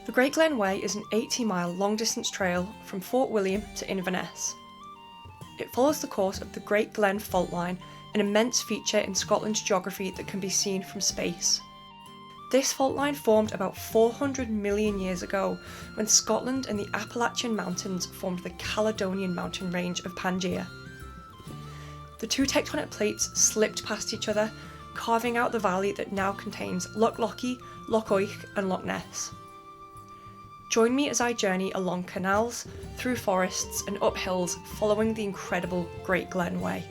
The Great Glen Way is an 80-mile long-distance trail from Fort William to Inverness. It follows the course of the Great Glen fault line, an immense feature in Scotland's geography that can be seen from space. This fault line formed about 400 million years ago, when Scotland and the Appalachian Mountains formed the Caledonian mountain range of Pangaea. The two tectonic plates slipped past each other, carving out the valley that now contains Loch Lochy, Loch Oich and Loch Ness. Join me as I journey along canals, through forests and up hills following the incredible Great Glen Way.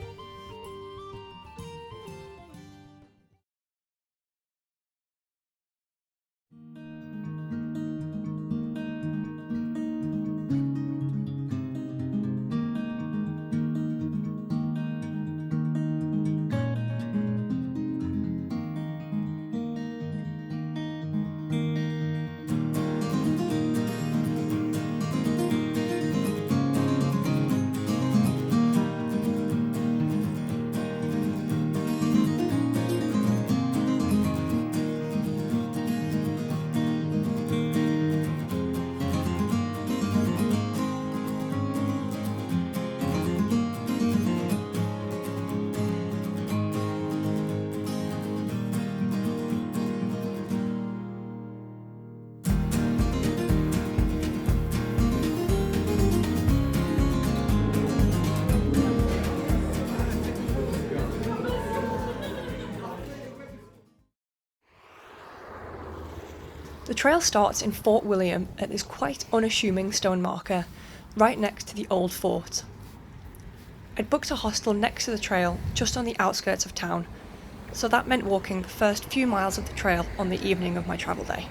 The trail starts in Fort William at this quite unassuming stone marker, right next to the old fort. I'd booked a hostel next to the trail, just on the outskirts of town, so that meant walking the first few miles of the trail on the evening of my travel day.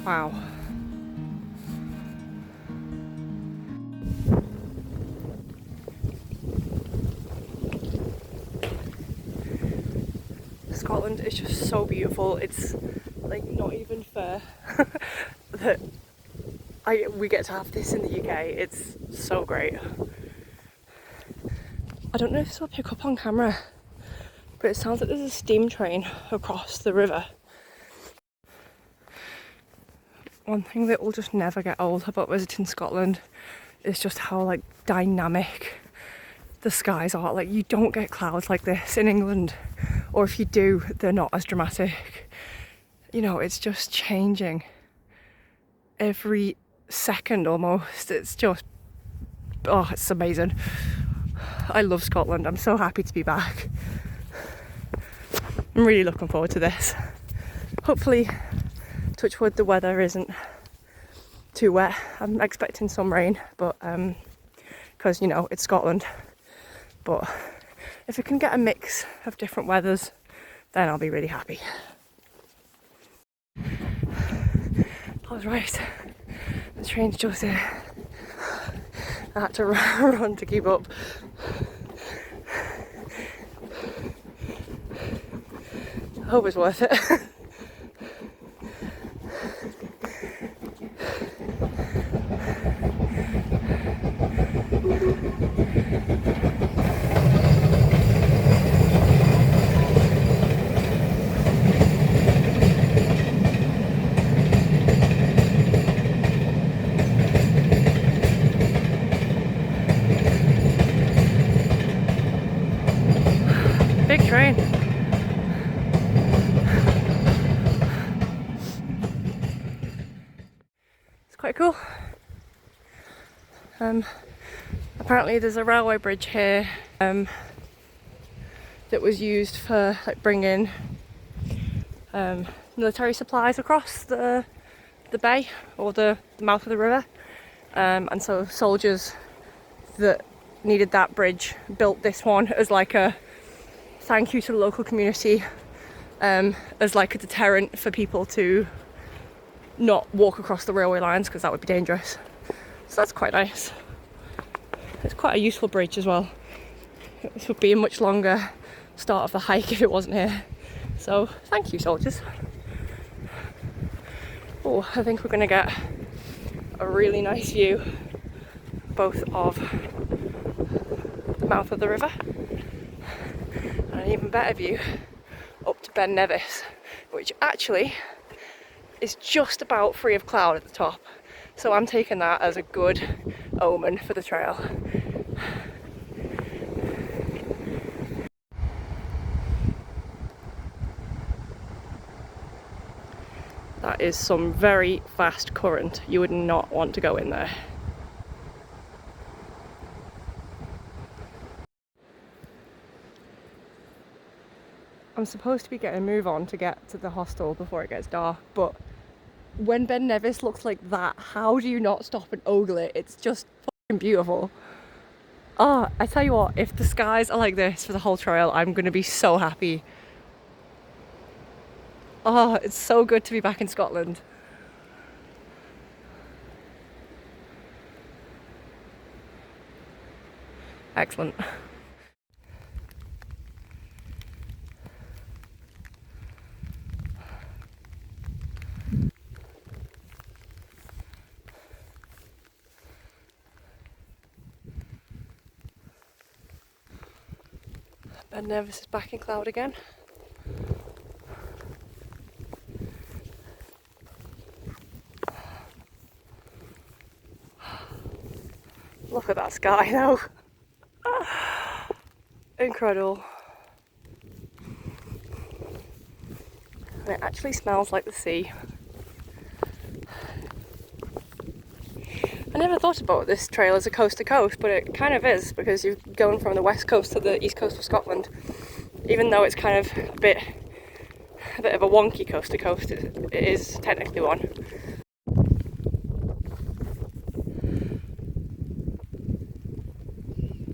Wow. Scotland is just so beautiful. It's like not even fair that we get to have this in the UK. It's so great. I don't know if this will pick up on camera, but it sounds like there's a steam train across the river. One thing that will just never get old about visiting Scotland is just how like dynamic the skies are. Like, you don't get clouds like this in England, or if you do, they're not as dramatic. You know, it's just changing every second almost. It's just, oh, it's amazing. I love Scotland. I'm so happy to be back. I'm really looking forward to this. Hopefully, touch wood, the weather isn't too wet. I'm expecting some rain, but because, you know, it's Scotland. But if we can get a mix of different weathers, then I'll be really happy. I was right. The train's just here. I had to run to keep up. I hope it's worth it. Big train. It's quite cool. Apparently there's a railway bridge here that was used for like bringing military supplies across the bay, or the mouth of the river, and so soldiers that needed that bridge built this one as like a thank you to the local community, as like a deterrent for people to not walk across the railway lines, because that would be dangerous. So that's quite nice. It's quite a useful bridge as well. This would be a much longer start of the hike if it wasn't here. So thank you, soldiers. Oh, I think we're going to get a really nice view both of the mouth of the river and an even better view up to Ben Nevis, which actually is just about free of cloud at the top. So I'm taking that as a good omen for the trail. That is some very fast current. You would not want to go in there. I'm supposed to be getting a move on to get to the hostel before it gets dark, but when Ben Nevis looks like that, how do you not stop and ogle it? It's just fucking beautiful. Oh, I tell you what, if the skies are like this for the whole trail, I'm gonna be so happy. Oh, it's so good to be back in Scotland. Excellent. Ben Nevis is back in cloud again. Look at that sky though. Incredible. And it actually smells like the sea. I never thought about this trail as a coast to coast, but it kind of is, because you're going from the west coast to the east coast of Scotland. Even though it's kind of a bit of a wonky coast to coast, it is technically one.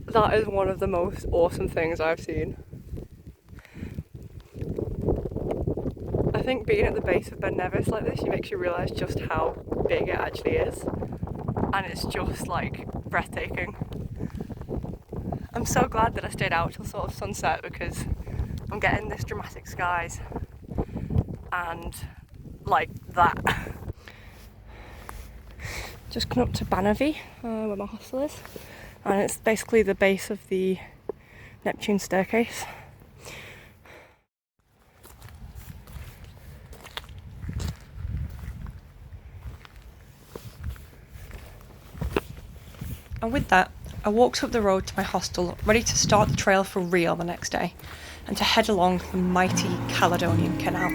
That is one of the most awesome things I've seen. I think being at the base of Ben Nevis like this, it makes you realise just how big it actually is. And it's just like breathtaking. I'm so glad that I stayed out till sort of sunset, because I'm getting this dramatic skies and like that. Just come up to Bannervie, where my hostel is, and it's basically the base of the Neptune staircase. And with that, I walked up the road to my hostel, ready to start the trail for real the next day, and to head along the mighty Caledonian Canal.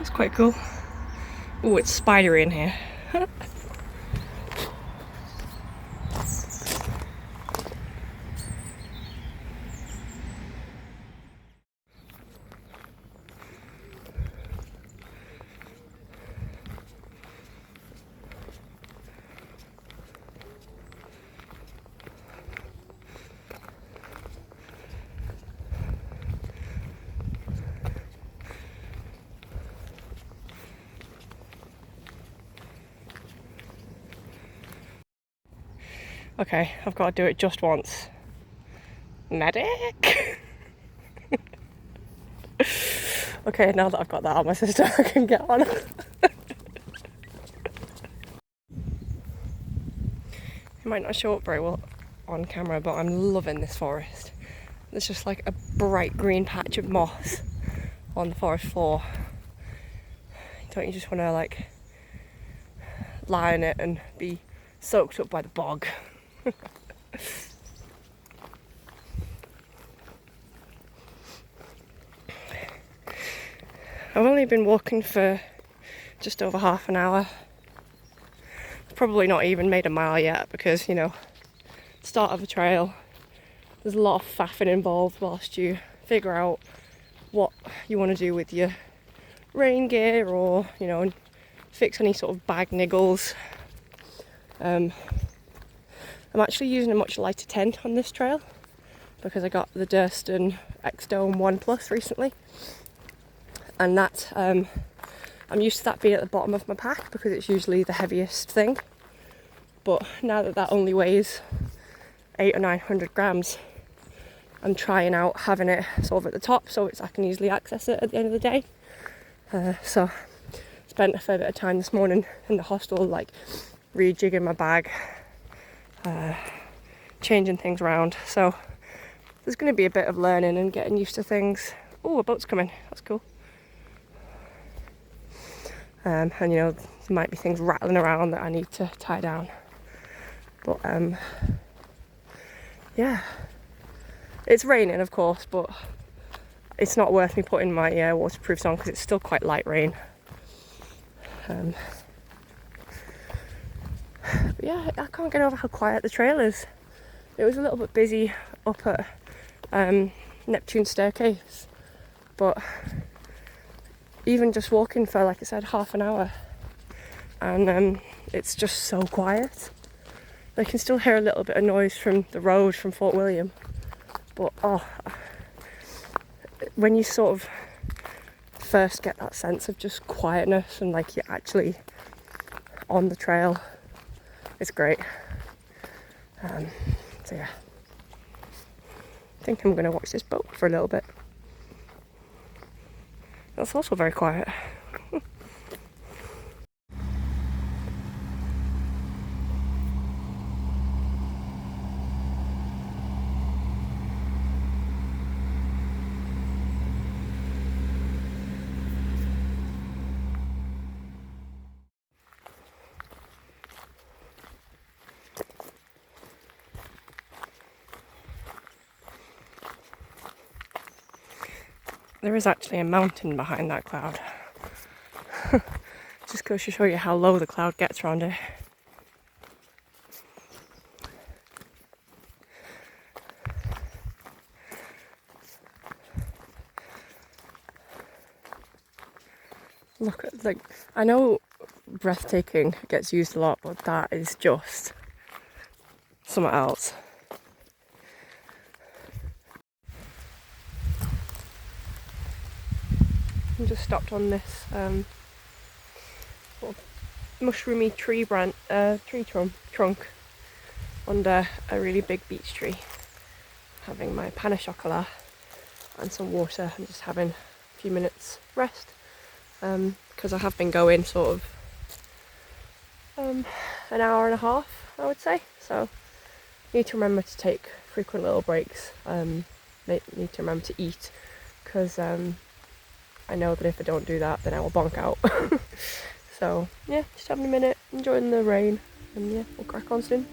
It's quite cool. Oh, it's spidery in here. Okay, I've got to do it just once. Medic! Okay, now that I've got that out my system, I can get on. It might not show up very well on camera, but I'm loving this forest. There's just like a bright green patch of moss on the forest floor. Don't you just want to like lie in it and be soaked up by the bog? I've only been walking for just over half an hour. I've probably not even made a mile yet because, you know, start of a trail, there's a lot of faffing involved whilst you figure out what you want to do with your rain gear, or, you know, fix any sort of bag niggles. I'm actually using a much lighter tent on this trail because I got the Durston X-Dome 1 Plus recently, and that I'm used to that being at the bottom of my pack because it's usually the heaviest thing, but now that only weighs 800 or 900 grams, I'm trying out having it sort of at the top so I can easily access it at the end of the day. So spent a fair bit of time this morning in the hostel, like rejigging my bag, changing things around. So there's going to be a bit of learning and getting used to things. Oh, a boat's coming. That's cool. And you know, there might be things rattling around that I need to tie down. But yeah, it's raining, of course, but it's not worth me putting my waterproofs on because it's still quite light rain. But yeah, I can't get over how quiet the trail is. It was a little bit busy up at Neptune Staircase, but even just walking for, like I said, half an hour, and it's just so quiet. I can still hear a little bit of noise from the road from Fort William, but when you sort of first get that sense of just quietness and like you're actually on the trail, it's great. So yeah, I think I'm going to watch this boat for a little bit. That's also very quiet. There is actually a mountain behind that cloud. Just goes to show you how low the cloud gets around here. Look at, like, I know breathtaking gets used a lot, but that is just something else. I just stopped on this sort of mushroomy tree trunk under a really big beech tree, having my pain au chocolat and some water and just having a few minutes rest, because I have been going sort of an hour and a half, I would say, so need to remember to take frequent little breaks. Need to remember to eat, because I know that if I don't do that then I will bonk out. So yeah, just having a minute, enjoying the rain, and yeah, we'll crack on soon.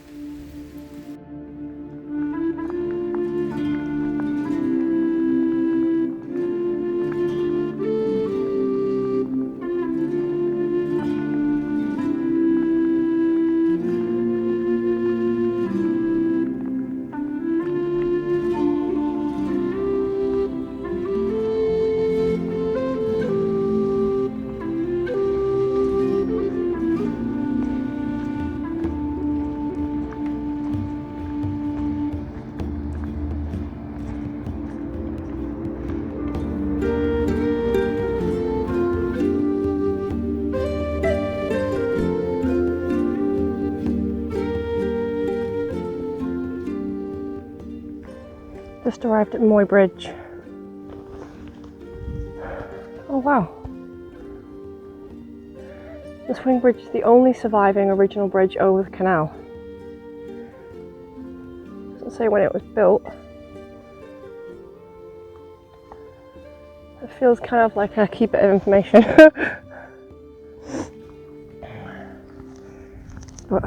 just arrived at Moy Bridge. Oh wow. The swing bridge is the only surviving original bridge over the canal. Doesn't say when it was built. It feels kind of like a key bit of information. But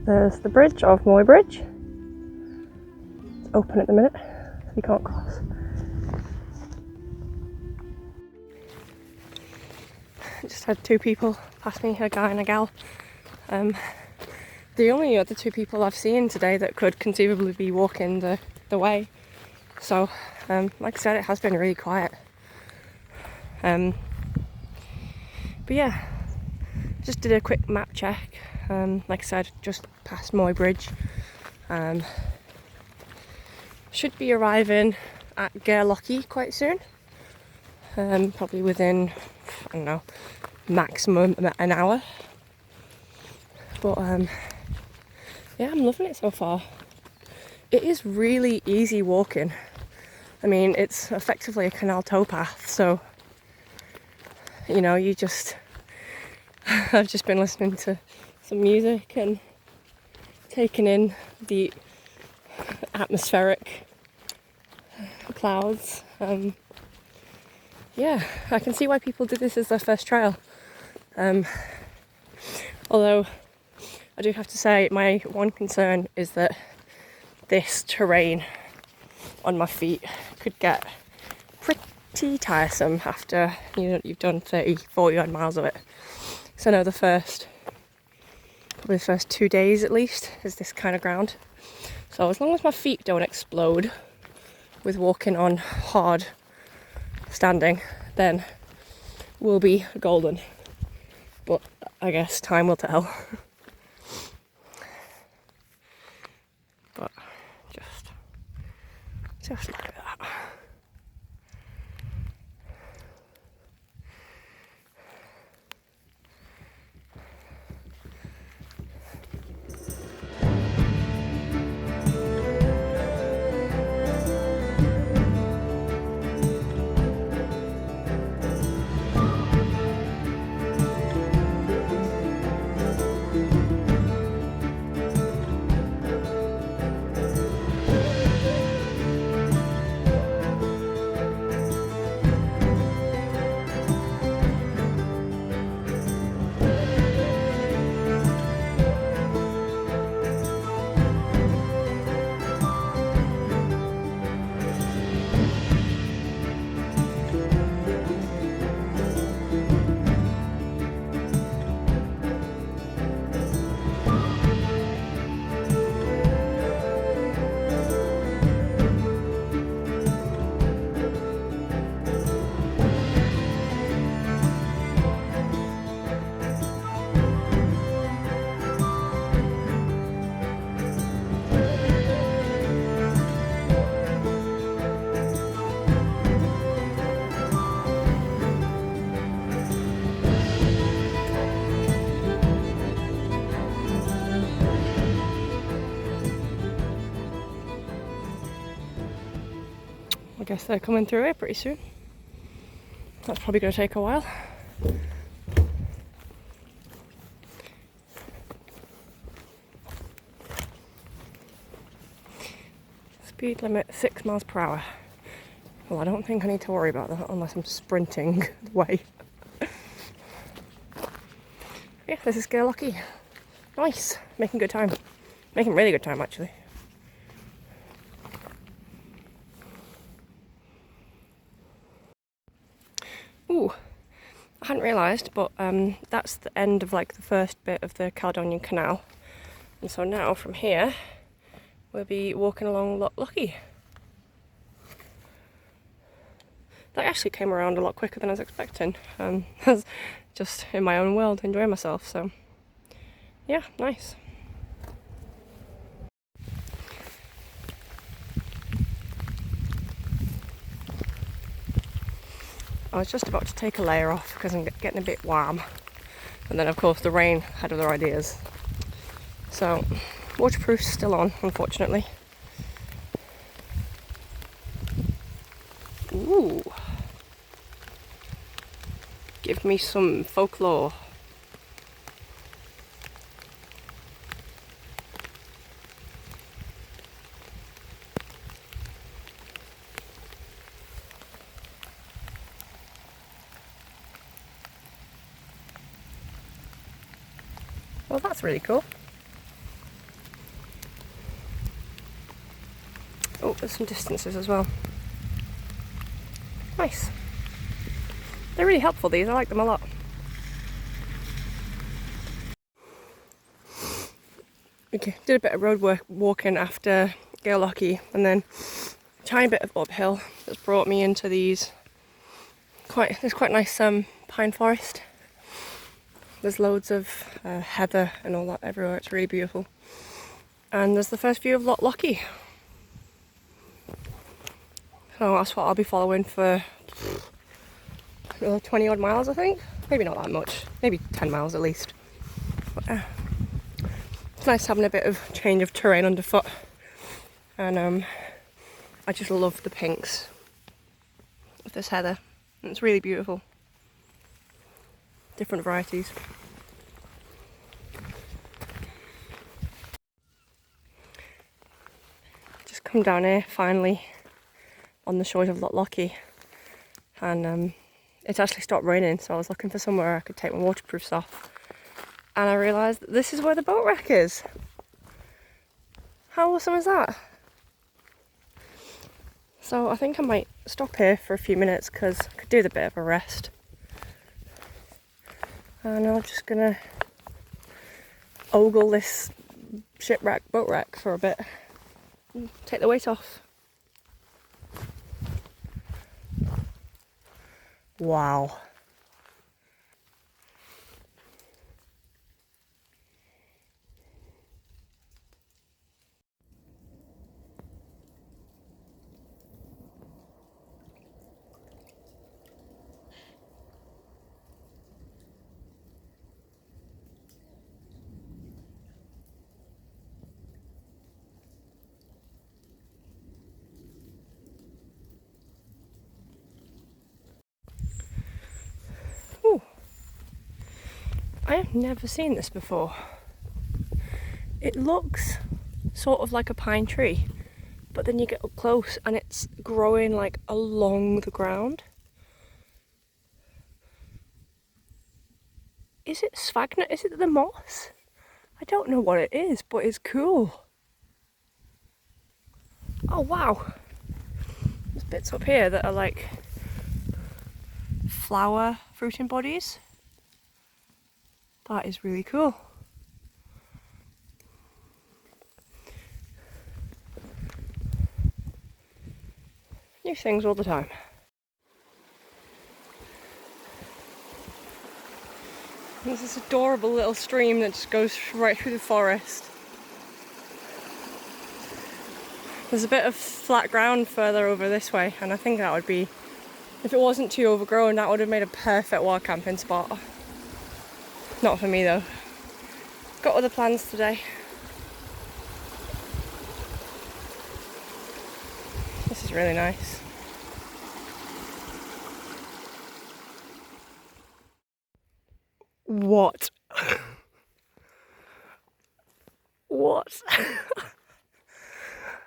there's the bridge of Moy Bridge. It's open at the minute, so you can't cross. I just had two people pass me, a guy and a gal. The only other two people I've seen today that could conceivably be walking the way. So, like I said, it has been really quiet. But yeah, just did a quick map check. Like I said, just past Moy Bridge. Should be arriving at Gairlochie quite soon. Probably within, I don't know, maximum an hour. But yeah, I'm loving it so far. It is really easy walking. I mean, it's effectively a canal towpath, so you know, I've just been listening to some music and taking in the atmospheric clouds. Yeah, I can see why people did this as their first trail. Although I do have to say, my one concern is that this terrain on my feet could get pretty tiresome after you've done 30-40 odd miles of it. So I know probably the first 2 days at least is this kind of ground. So as long as my feet don't explode with walking on hard standing, then we'll be golden. But I guess time will tell. But just look at that. I guess they're coming through here pretty soon. That's probably going to take a while. Speed limit 6 miles per hour. Well, I don't think I need to worry about that unless I'm sprinting the way. Yeah, this is Gairlochie. Nice. Making good time. Making really good time, actually. Ooh, I hadn't realised, but that's the end of like the first bit of the Caledonian Canal. And so now from here, we'll be walking along Loch Lochy. That actually came around a lot quicker than I was expecting. I was just in my own world, enjoying myself, so yeah, nice. I was just about to take a layer off because I'm getting a bit warm. And then of course the rain had other ideas. So, waterproof's still on, unfortunately. Ooh. Give me some folklore. Well, that's really cool. Oh, there's some distances as well. Nice. They're really helpful, these. I like them a lot. Okay, did a bit of road walking after Gairlochie, and then a tiny bit of uphill that's brought me into these there's quite nice pine forest. There's loads of heather and all that everywhere. It's really beautiful. And there's the first view of Lochlochie. So that's what I'll be following for another 20 odd miles, I think. Maybe not that much, maybe 10 miles at least. But, it's nice having a bit of change of terrain underfoot. And I just love the pinks of this heather. It's really beautiful. Different varieties. Just come down here finally on the shores of Lochlochie, and it's actually stopped raining, so I was looking for somewhere I could take my waterproofs off, and I realised that this is where the boat wreck is. How awesome is that? So I think I might stop here for a few minutes because I could do with a bit of a rest. And I'm just gonna ogle this boat wreck for a bit. Take the weight off. Wow. Ooh. I have never seen this before. It looks sort of like a pine tree, but then you get up close and it's growing like along the ground. Is it sphagnum? Is it the moss? I don't know what it is, but it's cool. Oh wow. There's bits up here that are like flower fruiting bodies. That is really cool. New things all the time. There's this adorable little stream that just goes right through the forest. There's a bit of flat ground further over this way, and I think that would be, if it wasn't too overgrown, that would have made a perfect wild camping spot. Not for me though. Got other plans today. This is really nice. What? What?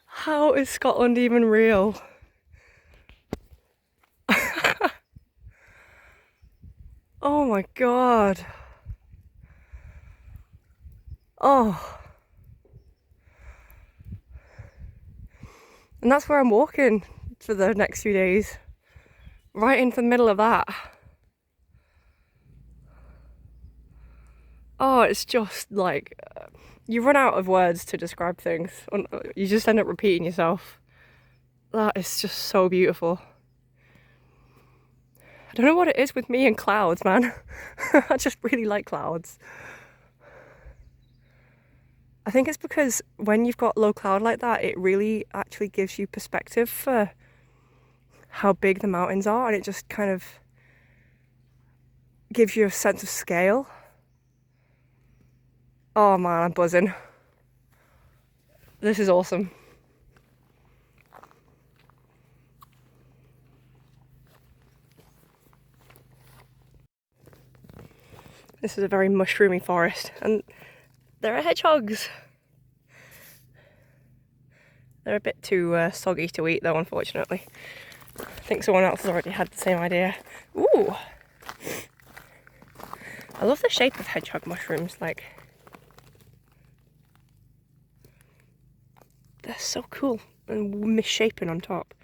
How is Scotland even real? Oh my god. Oh. And that's where I'm walking for the next few days. Right into the middle of that. Oh, it's just like, you run out of words to describe things. You just end up repeating yourself. That is just so beautiful. I don't know what it is with me and clouds, man. I just really like clouds. I think it's because when you've got low cloud like that, it really actually gives you perspective for how big the mountains are, and it just kind of gives you a sense of scale. Oh man, I'm buzzing. This is awesome. This is a very mushroomy forest, and there are hedgehogs. They're a bit too soggy to eat though, unfortunately. I think someone else has already had the same idea. Ooh! I love the shape of hedgehog mushrooms, like... they're so cool and misshapen on top.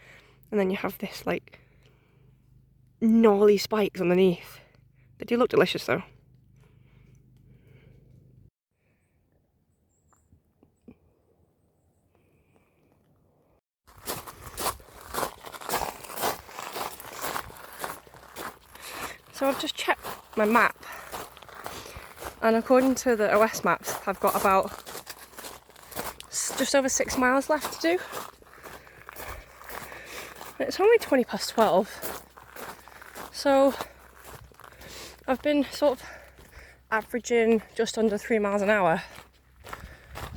And then you have this, like, gnarly spikes underneath. They do look delicious though. So I've just checked my map, and according to the OS maps, I've got about just over 6 miles left to do. It's only 20 past 12, so I've been sort of averaging just under 3 miles an hour.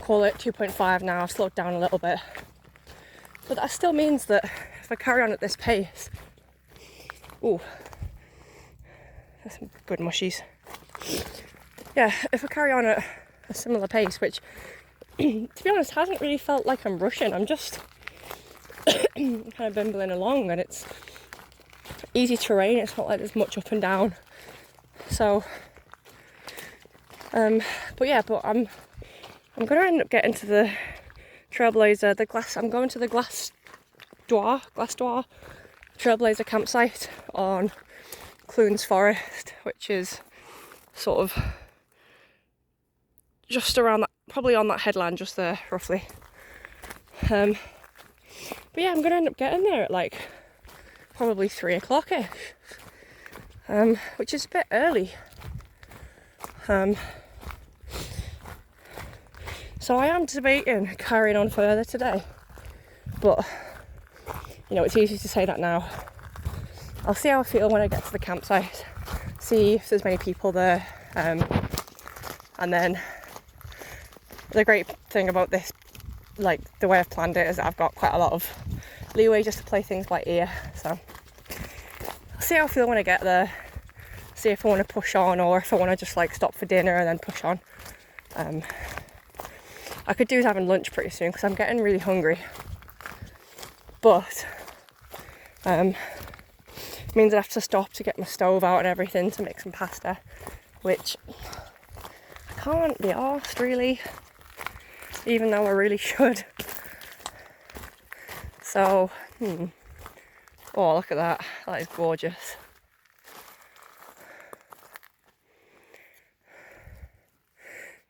Call it 2.5 now, I've slowed down a little bit. But that still means that if I carry on at this pace... Ooh, that's some good mushies. Yeah, if I carry on at a similar pace, which to be honest hasn't really felt like I'm rushing, I'm just kind of bimbling along, and it's easy terrain, it's not like there's much up and down. So I'm going to end up getting to the Trailblazer, I'm going to the Glass Door Trailblazer campsite on Clunes Forest, which is sort of just around that, probably on that headland just there, roughly. But yeah, I'm going to end up getting there at like probably 3 o'clock-ish, which is a bit early. So I am debating carrying on further today, but you know, it's easy to say that now. I'll see how I feel when I get to the campsite, see if there's many people there, and then the great thing about this, like the way I've planned it, is that I've got quite a lot of leeway just to play things by ear. So I'll see how I feel when I get there, see if I want to push on or if I want to just like stop for dinner and then push on. I could do with having lunch pretty soon because I'm getting really hungry, but means I have to stop to get my stove out and everything to make some pasta, which I can't be arsed really, even though I really should. So, oh, look at that, that is gorgeous.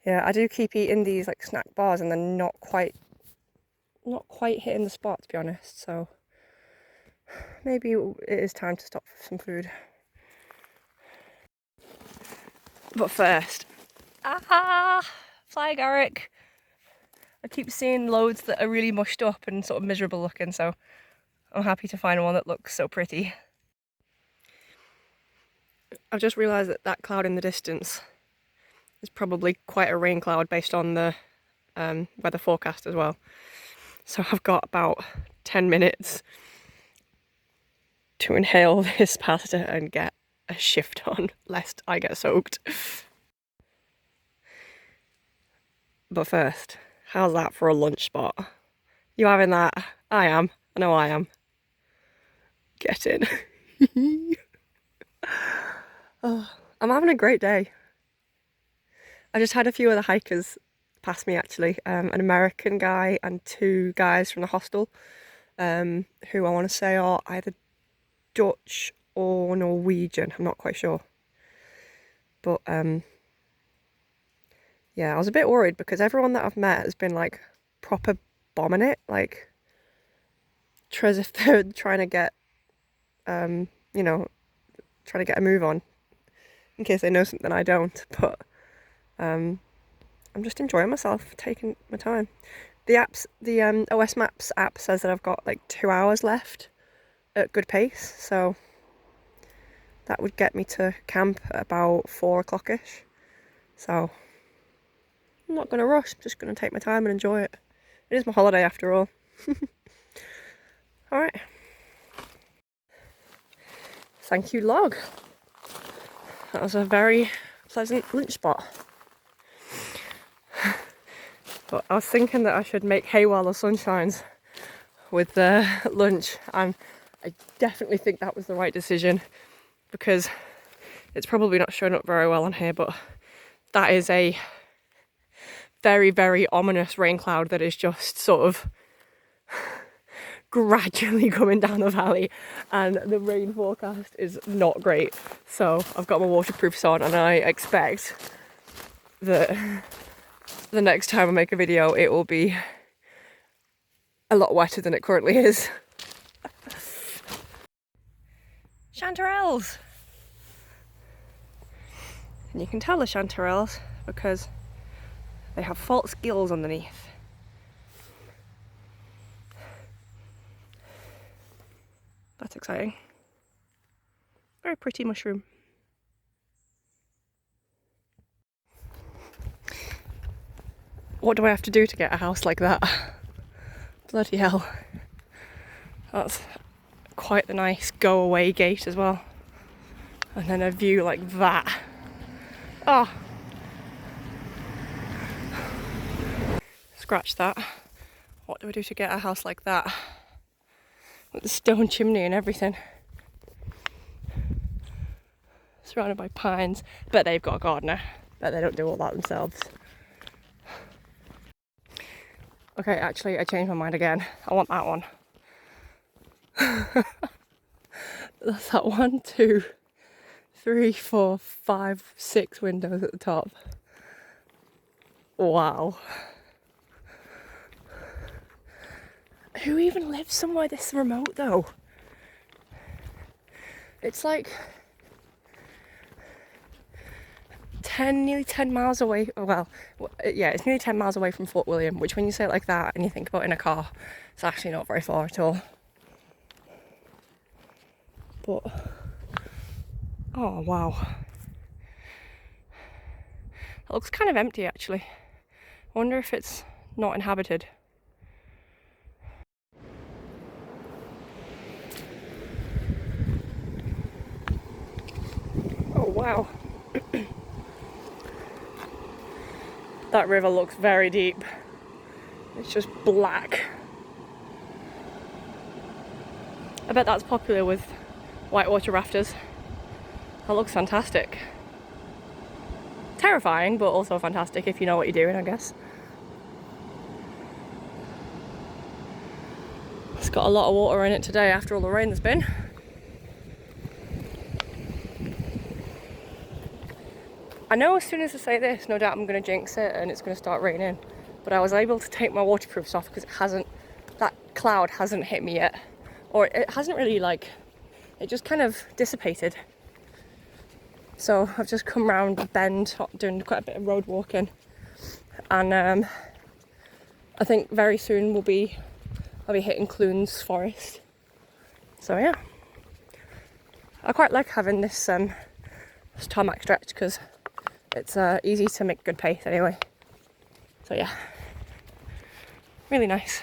Yeah, I do keep eating these like snack bars and they're not quite hitting the spot, to be honest, so maybe it is time to stop for some food. But first, fly agaric. I keep seeing loads that are really mushed up and sort of miserable looking, so I'm happy to find one that looks so pretty. I've just realised that that cloud in the distance is probably quite a rain cloud based on the weather forecast as well. So I've got about 10 minutes to inhale this pasta and get a shift on, lest I get soaked. But first, how's that for a lunch spot? You having that? I am. I know I am. Get in. Oh, I'm having a great day. I just had a few other hikers pass me actually, an American guy and 2 guys from the hostel, who I want to say are either Dutch or Norwegian, I'm not quite sure. But yeah, I was a bit worried because everyone that I've met has been like proper bombing it, like as if they're trying to get, you know, trying to get a move on in case they know something I don't. But I'm just enjoying myself, taking my time. The OS Maps app says that I've got like 2 hours left at good pace, so that would get me to camp at about 4 o'clock-ish. So I'm not going to rush, I'm just going to take my time and enjoy it. It is my holiday after all. Alright. Thank you, log. That was a very pleasant lunch spot. But I was thinking that I should make hay while the sun shines with the lunch, and I definitely think that was the right decision because it's probably not showing up very well on here, but that is a very, very ominous rain cloud that is just sort of gradually coming down the valley, and the rain forecast is not great. So I've got my waterproofs on, and I expect that the next time I make a video it will be a lot wetter than it currently is. Chanterelles! And you can tell the chanterelles because they have false gills underneath. That's exciting. Very pretty mushroom. What do I have to do to get a house like that? Bloody hell. That's quite the nice go away gate as well. And then a view like that. Oh. Scratch that. What do I do to get a house like that? With the stone chimney and everything. Surrounded by pines. Bet they've got a gardener. Bet they don't do all that themselves. Okay, actually, I changed my mind again. I want that one. That's that 1, 2, 3, 4, 5, 6 windows at the top. Wow. Who even lives somewhere this remote though? It's like nearly 10 miles away. Well, yeah, it's nearly 10 miles away from Fort William, which when you say it like that and you think about it in a car, it's actually not very far at all. But, oh wow. It looks kind of empty actually. I wonder if it's not inhabited. Oh wow. That river looks very deep. It's just black. I bet that's popular with whitewater rafters. That looks fantastic. Terrifying, but also fantastic if you know what you're doing, I guess. It's got a lot of water in it today after all the rain there's been. I know as soon as I say this, no doubt I'm going to jinx it and it's going to start raining. But I was able to take my waterproofs off because that cloud hasn't hit me yet. Or it hasn't really it just kind of dissipated. So I've just come round a bend, doing quite a bit of road walking. And I think very soon I'll be hitting Clunes forest. So yeah. I quite like having this tarmac stretch because it's easy to make good pace anyway. So yeah, really nice.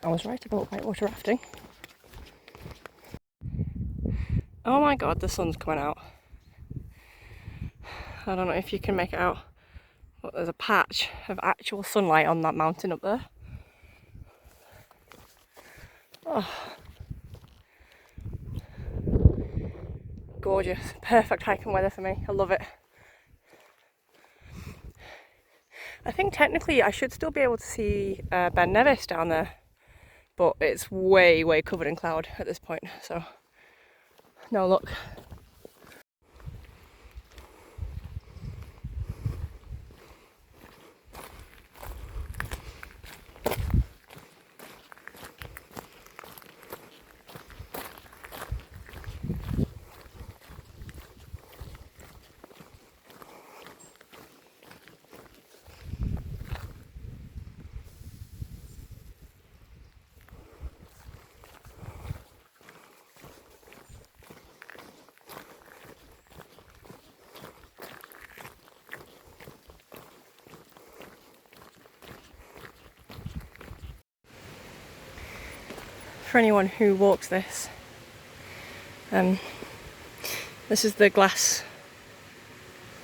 I was right about whitewater rafting. Oh my god, the sun's coming out. I don't know if you can make it out, but there's a patch of actual sunlight on that mountain up there. Oh. Gorgeous, perfect hiking weather for me. I love it. I think technically I should still be able to see Ben Nevis down there, but it's way, way covered in cloud at this point, so no luck. For anyone who walks this, there's This is the glass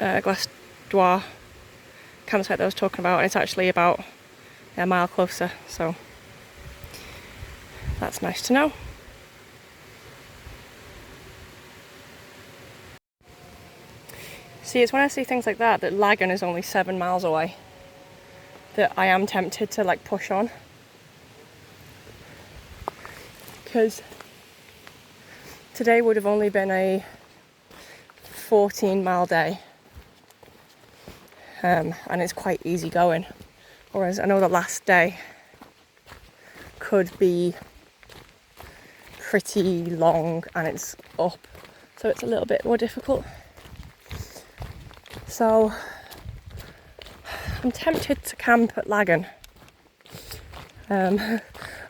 Dwar campsite that I was talking about, and it's actually about a mile closer, so that's nice to know. See, it's when I see things like that Lagan is only 7 miles away that I am tempted to like push on, because today would have only been a 14-mile day, and it's quite easy going, whereas I know the last day could be pretty long and it's up, so it's a little bit more difficult. So I'm tempted to camp at Lagan,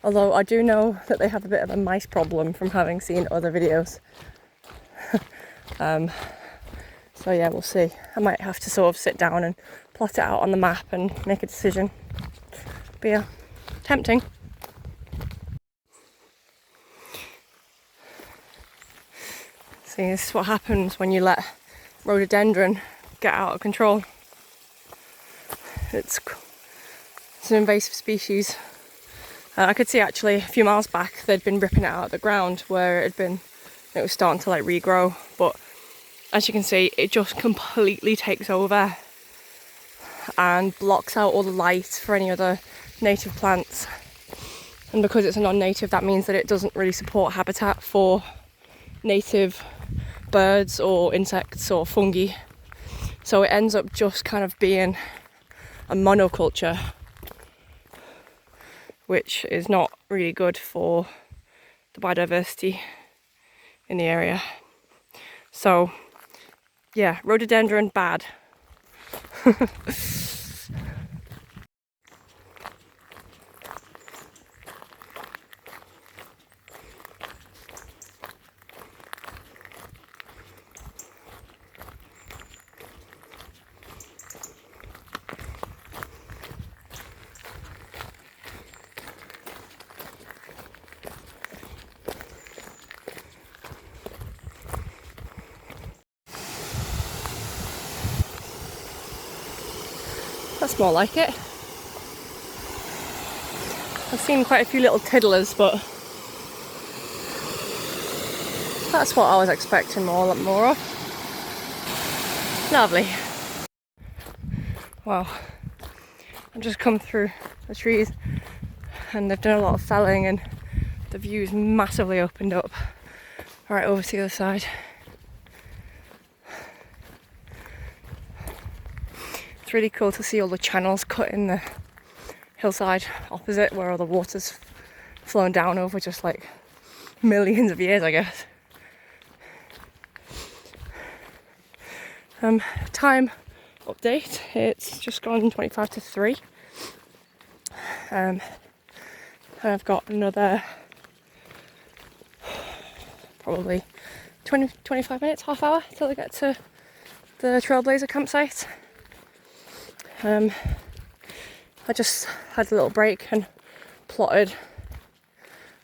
although I do know that they have a bit of a mice problem from having seen other videos. So yeah, we'll see. I might have to sort of sit down and plot it out on the map and make a decision. But yeah, tempting. See, this is what happens when you let rhododendron get out of control. It's an invasive species. I could see actually a few miles back they'd been ripping it out of the ground where it was starting to like regrow, but as you can see it just completely takes over and blocks out all the light for any other native plants, and because it's a non-native that means that it doesn't really support habitat for native birds or insects or fungi, so it ends up just kind of being a monoculture, which is not really good for the biodiversity in the area. So yeah, rhododendron bad. That's more like it. I've seen quite a few little tiddlers, but that's what I was expecting more of. Lovely. Wow. I've just come through the trees and they've done a lot of felling and the view's massively opened up right over to the other side. It's really cool to see all the channels cut in the hillside opposite where all the water's flown down over just like millions of years, I guess. Time update, it's just gone 25 to 3. And I've got another probably 25 minutes, half hour till I get to the Trailblazer campsite. I just had a little break and plotted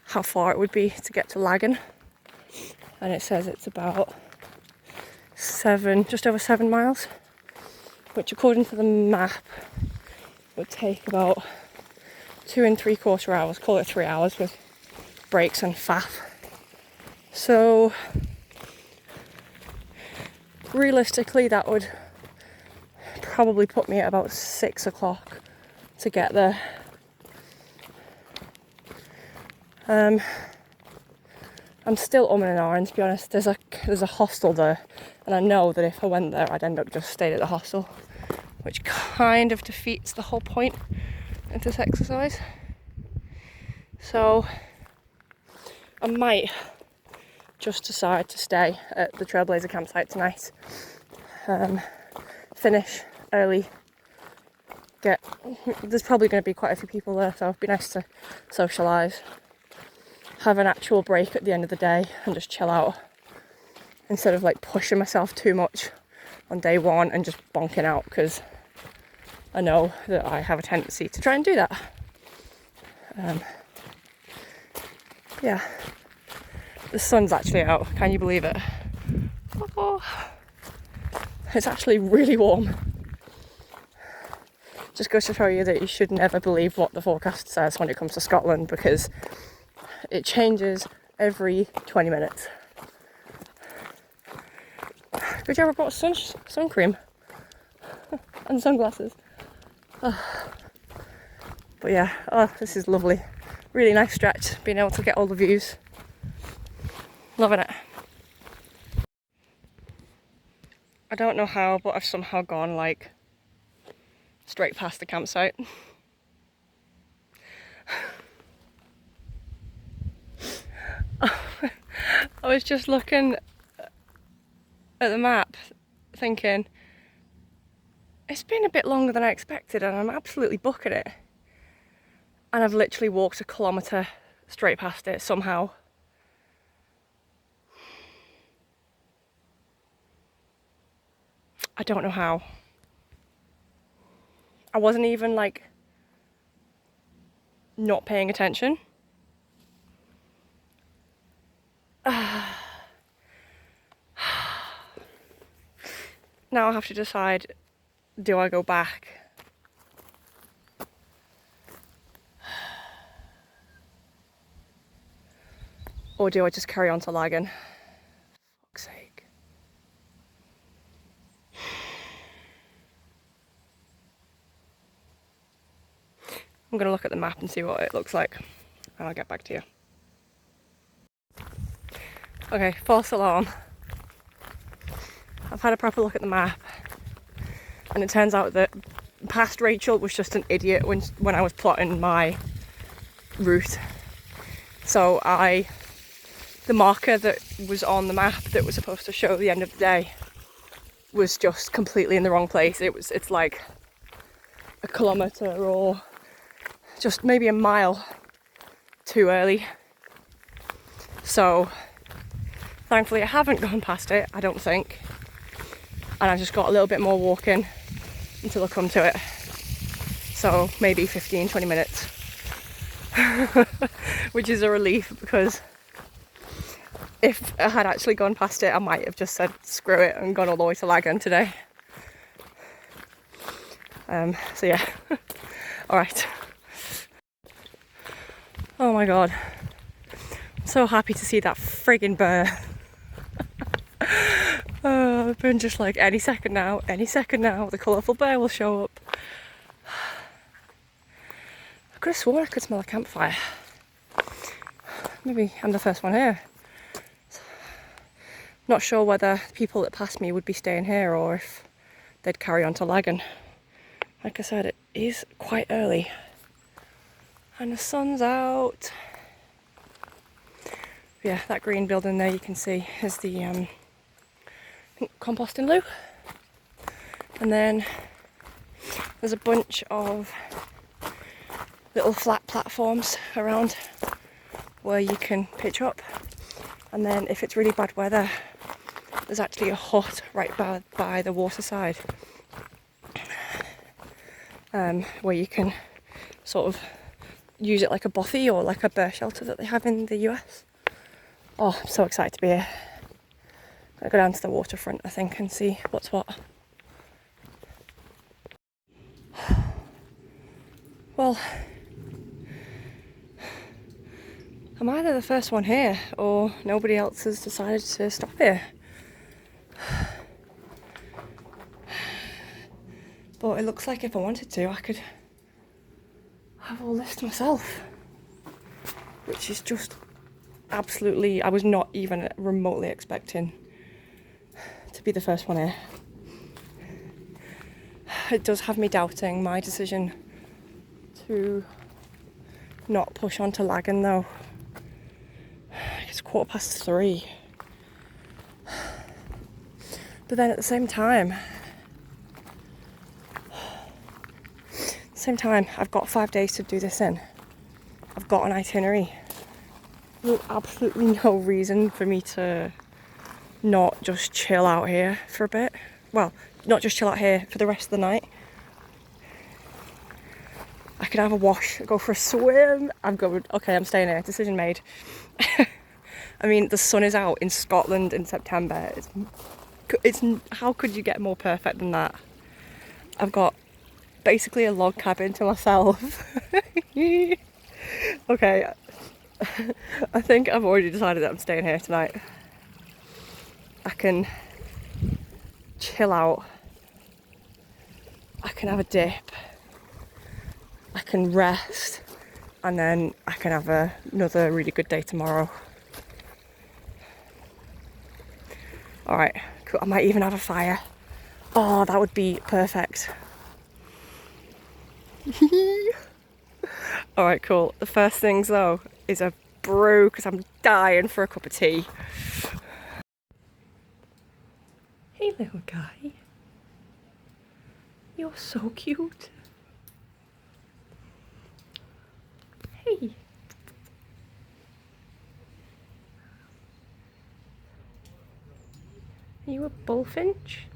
how far it would be to get to Lagan, and it says it's about just over 7 miles, which according to the map would take about 2 3/4 hours, call it 3 hours with breaks and faff. So realistically that would probably put me at about 6 o'clock to get there. I'm still umming and ahhing, to be honest. There's a hostel there, and I know that if I went there I'd end up just staying at the hostel, which kind of defeats the whole point of this exercise. So I might just decide to stay at the Trailblazer campsite tonight, finish early. There's probably going to be quite a few people there, so it'd be nice to socialise, have an actual break at the end of the day and just chill out instead of like pushing myself too much on day one and just bonking out, because I know that I have a tendency to try and do that. Yeah, the sun's actually out, can you believe it? Fuck Oh, it's actually really warm. Just goes to show you that you should never believe what the forecast says when it comes to Scotland, because it changes every 20 minutes. Good job I brought sun cream and sunglasses. Oh. But yeah, oh, this is lovely. Really nice stretch, being able to get all the views. Loving it. I don't know how, but I've somehow gone like straight past the campsite. I was just looking at the map thinking, it's been a bit longer than I expected and I'm absolutely booking it. And I've literally walked a kilometre straight past it somehow. I don't know how. I wasn't even like not paying attention. Now I have to decide, do I go back? Or do I just carry on to Lagan? Fuck's sake. I'm gonna look at the map and see what it looks like, and I'll get back to you. Okay, false alarm. I've had a proper look at the map, and it turns out that past Rachel was just an idiot when I was plotting my route. So the marker that was on the map that was supposed to show the end of the day was just completely in the wrong place. It's like a kilometre or just maybe a mile too early. So thankfully I haven't gone past it, I don't think. And I've just got a little bit more walking until I come to it. So maybe 15-20 minutes. Which is a relief, because if I had actually gone past it, I might have just said screw it and gone all the way to Lagan today. So yeah. Alright. Oh my god. I'm so happy to see that friggin' bear. I've been just like, any second now, the colourful bear will show up. I could have sworn I could smell a campfire. Maybe I'm the first one here. Not sure whether people that pass me would be staying here or if they'd carry on to Lagan. Like I said, it is quite early. And the sun's out. Yeah, that green building there you can see is the composting loo. And then there's a bunch of little flat platforms around where you can pitch up. And then if it's really bad weather, there's actually a hut right by the waterside, where you can sort of use it like a bothy or like a bear shelter that they have in the US. Oh, I'm so excited to be here. I'll go down to the waterfront, I think, and see what's what. Well, I'm either the first one here or nobody else has decided to stop here. But it looks like if I wanted to, I could have all this to myself, which is just absolutely, I was not even remotely expecting to be the first one here. It does have me doubting my decision to not push on to Lagan though. It's 3:15. But then at the same time, I've got 5 days to do this in. I've got an itinerary. There's absolutely no reason for me to not just chill out here for a bit. Well, not just chill out here for the rest of the night. I could have a wash, go for a swim. I'm staying here, decision made. I mean, the sun is out in Scotland in September. It's How could you get more perfect than that? I've got basically a log cabin to myself. Okay, I think I've already decided that I'm staying here tonight. I can chill out. I can have a dip. I can rest. And then I can have another really good day tomorrow. Alright, cool. I might even have a fire. Oh, that would be perfect. Alright, cool. The first things though is a brew because I'm dying for a cup of tea. Hey little guy. You're so cute. Hey. Are you a bullfinch?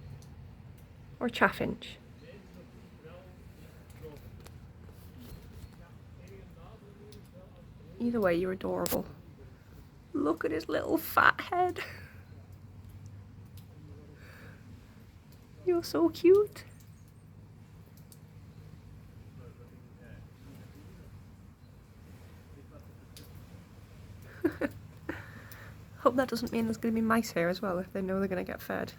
Or chaffinch? Either way, you're adorable. Look at his little fat head. You're so cute. Hope that doesn't mean there's going to be mice here as well if they know they're going to get fed.